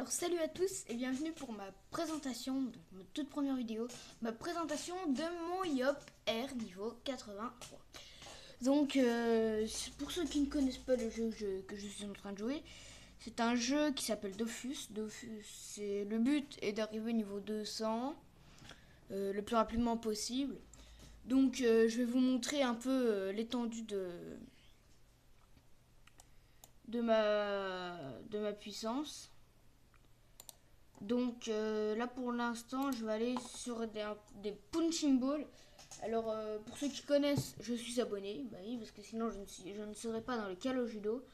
Alors salut à tous et bienvenue pour ma présentation, donc ma toute première vidéo, ma présentation de mon Yop R niveau 83. Donc pour ceux qui ne connaissent pas le jeu que je suis en train de jouer, c'est un jeu qui s'appelle Dofus. Le but est d'arriver au niveau 200 le plus rapidement possible. Donc je vais vous montrer un peu l'étendue de ma puissance. Donc là pour l'instant je vais aller sur des punching balls. Alors pour ceux qui connaissent, je suis abonné, bah oui, parce que sinon je ne serais pas dans le Calo Judo.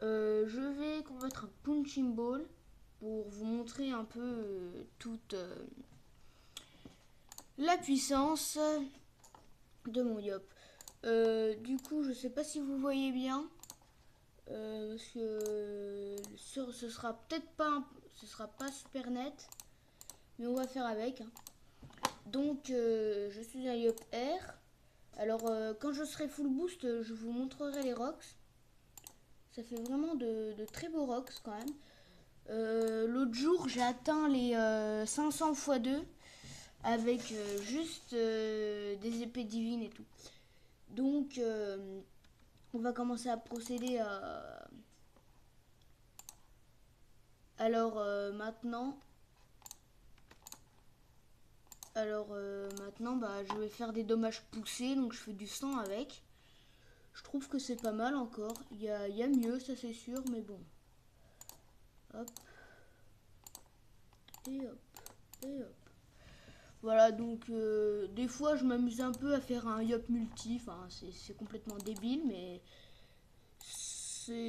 Je vais combattre un punching ball pour vous montrer un peu toute la puissance de mon Yop. Du coup je sais pas si vous voyez bien. Parce que ce sera peut-être pas, ce sera pas super net, mais on va faire avec. Donc je suis un Yop R. Alors quand je serai full boost, je vous montrerai les rocks. Ça fait vraiment de très beaux rocks quand même. L'autre jour j'ai atteint les 500 x 2 avec juste des épées divines et tout. Donc on va commencer à procéder à... Alors maintenant, bah, je vais faire des dommages poussés, donc je fais du sang avec. Je trouve que c'est pas mal encore. Il y a mieux, ça c'est sûr, mais bon. Hop. Et hop. Et hop. Voilà, donc des fois je m'amuse un peu à faire un yop multi. Enfin, c'est complètement débile, mais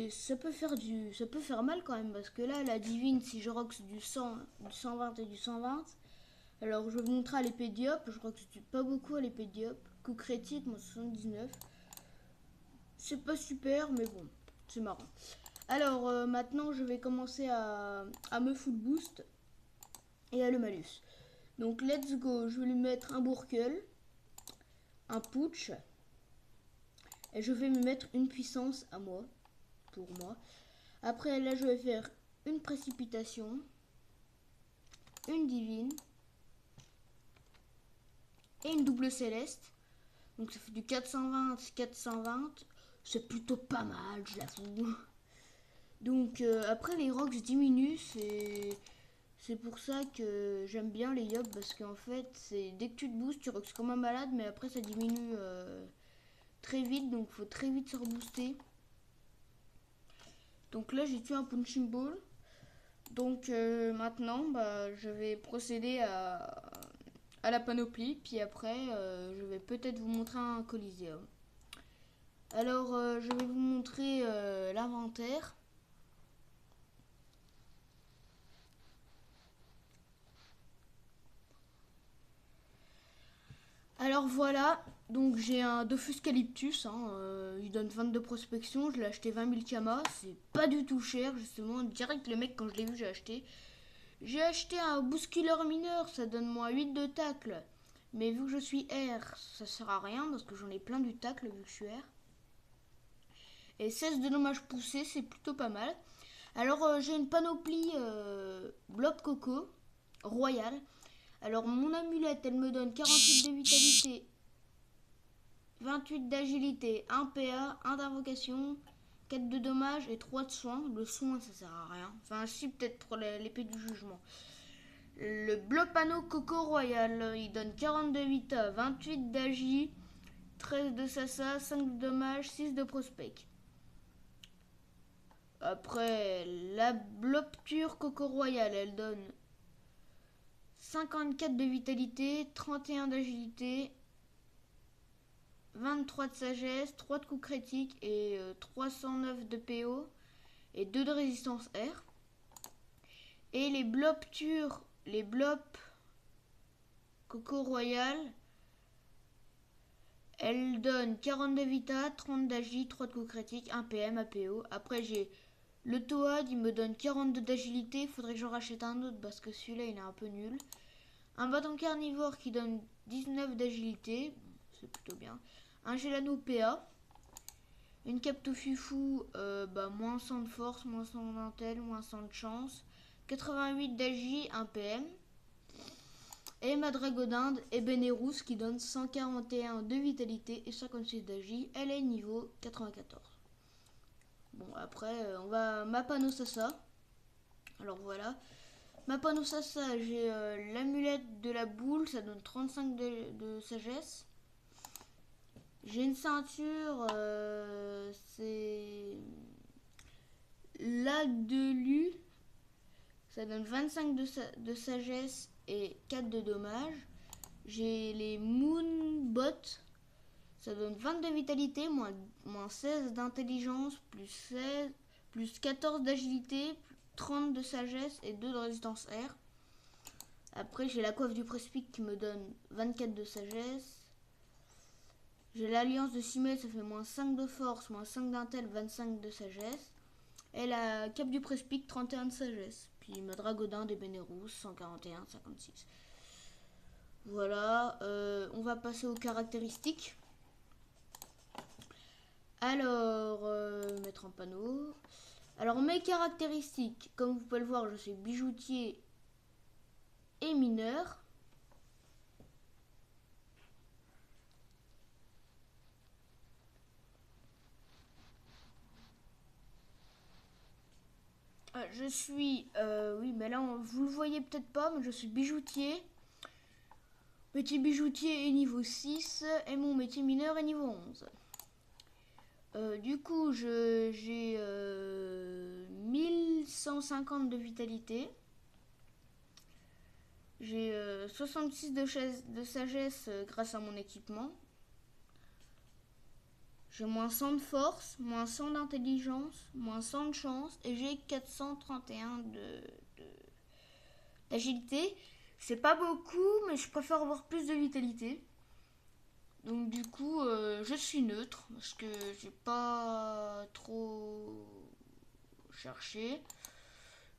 ça peut faire mal quand même. Parce que là, la divine, si je rox du 100, du 120 et du 120, alors je vais vous montrer à l'épée diop. Je crois que c'est pas beaucoup à l'épée diop. Coup critique, moi 79. C'est pas super, mais bon, c'est marrant. Alors maintenant, je vais commencer à me full boost et à le malus. Donc let's go, je vais lui mettre un bourkel, un putsch, et je vais me mettre une puissance à moi, pour moi. Après là, je vais faire une précipitation, une divine, et une double céleste. Donc ça fait du 420, 420. C'est plutôt pas mal, je l'avoue. Donc après les rocks diminuent, c'est pour ça que j'aime bien les yop, parce qu'en fait c'est dès que tu te boostes tu rocks comme un malade, mais après ça diminue très vite, donc faut très vite se rebooster. Donc là j'ai tué un punching ball. Donc maintenant bah, je vais procéder à la panoplie, puis après je vais peut-être vous montrer un coliseum. Alors je vais vous montrer l'inventaire. Alors voilà, donc j'ai un Dofus Calyptus, il donne 22 prospection, je l'ai acheté 20 000 Kama, c'est pas du tout cher justement, direct le mec quand je l'ai vu j'ai acheté. J'ai acheté un bousculeur mineur, ça donne moins 8 de tacle, mais vu que je suis R, ça sert à rien parce que j'en ai plein du tacle vu que je suis R. Et 16 de dommages poussés, c'est plutôt pas mal. Alors j'ai une panoplie Blob Coco, Royal. Alors mon amulette, elle me donne 48 de vitalité, 28 d'agilité, 1 PA, 1 d'invocation, 4 de dommage et 3 de soin. Le soin ça sert à rien. Enfin si, peut-être pour l'épée du jugement. Le Blopano Coco Royal, il donne 42 vita, 28 d'agi, 13 de sasa, 5 de dommage, 6 de prospect. Après la Blopture Coco Royal, elle donne 54 de vitalité, 31 d'agilité, 23 de sagesse, 3 de coups critiques et 309 de PO et 2 de résistance R. Et les bloptures, les blop Coco Royal, elles donnent 42 vita, 30 d'agi, 3 de coups critiques, 1 PM, APO. Après j'ai le Toad, il me donne 42 d'agilité, faudrait que j'en rachète un autre parce que celui-là il est un peu nul. Un bâton carnivore qui donne 19 d'agilité, c'est plutôt bien. Un Gelano PA. Une Capto Fufu, moins 100 de force, moins 100 d'intel, moins 100 de chance. 88 d'Agi, 1 PM. Et ma Dragodinde est Bénérousse qui donne 141 de vitalité et 56 d'Agi. Elle est niveau 94. Bon, après, on va Mapanosassa. Alors voilà. Mapanosassa, j'ai l'amulette de la boule, ça donne 35 de sagesse. J'ai une ceinture, c'est l'Algue de Lu, ça donne 25 de sagesse et 4 de dommage. J'ai les Moonbots, ça donne 22 de vitalité, moins 16 d'intelligence, plus 14 d'agilité, 30 de sagesse et 2 de résistance air. Après, j'ai la coiffe du Prespic qui me donne 24 de sagesse. J'ai l'alliance de Simel, ça fait moins 5 de force, moins 5 d'intel, 25 de sagesse. Et la cape du Prespic, 31 de sagesse. Puis ma Dragodin des Bénérousse, 141, 56. Voilà, on va passer aux caractéristiques. Alors, mettre en panneau. Alors, mes caractéristiques, comme vous pouvez le voir, je suis bijoutier et mineur. Je suis, oui, mais là, vous le voyez peut-être pas, mais je suis bijoutier. Métier bijoutier est niveau 6 et mon métier mineur est niveau 11. Du coup, j'ai 1150 de vitalité. J'ai 66 de sagesse grâce à mon équipement. J'ai moins 100 de force, moins 100 d'intelligence, moins 100 de chance et j'ai 431 d'agilité. C'est pas beaucoup, mais je préfère avoir plus de vitalité. Donc du coup, je suis neutre parce que j'ai pas trop cherché.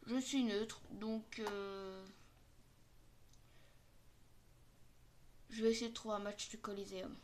Je suis neutre, donc je vais essayer de trouver un match du Coliseum.